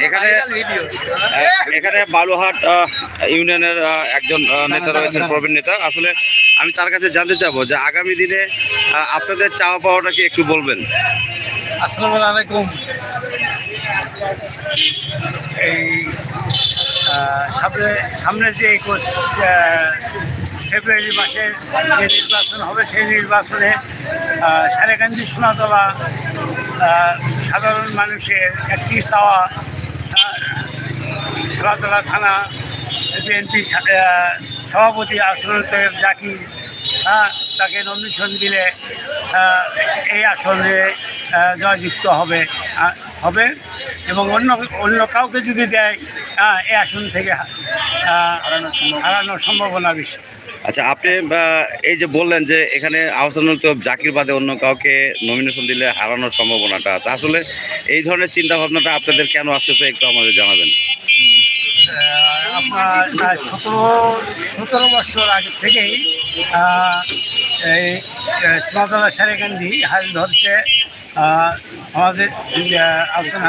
এখানে এখানে বালুহাট ইউনিয়নের একজন নেতা রয়েছেন, প্রবীণ নেতা। আসলে আমি তার কাছে জানতে চাবো যে আগামী দিনে আপনাদের চাওয়া পাওয়াটা কি একটু বলবেন। আসসালামু আলাইকুম। এই সামনে যে 21 ফেব্রুয়ারি মাসে যে নির্বাচন হবে, সেই নির্বাচনে সারেকান্দি সোনাতলা সাধারণ মানুষের একটি চাওয়া, খেলাধুলা থানা বিএনপি সভাপতি আসনুল তৈয়ব জাকির তাকে নমিনেশন দিলে এই আসনে জয়যুক্ত হবে এবং অন্য কাউকে যদি দেয় এই আসন থেকে হারানোর সম্ভাবনা বেশি। আচ্ছা, আপনি এই যে বললেন যে এখানে আহসানুল তৈয়ব জাকির বাদে অন্য কাউকে নমিনেশন দিলে হারানোর সম্ভাবনাটা আছে, আসলে এই ধরনের চিন্তা ভাবনাটা আপনাদের কেন আসতেছে একটু আমাদের জানাবেন। আপনার 17 বছর আগে থেকেই এই সোনাতলা সারেকান্দি হাল ধরছে আমাদের আফসান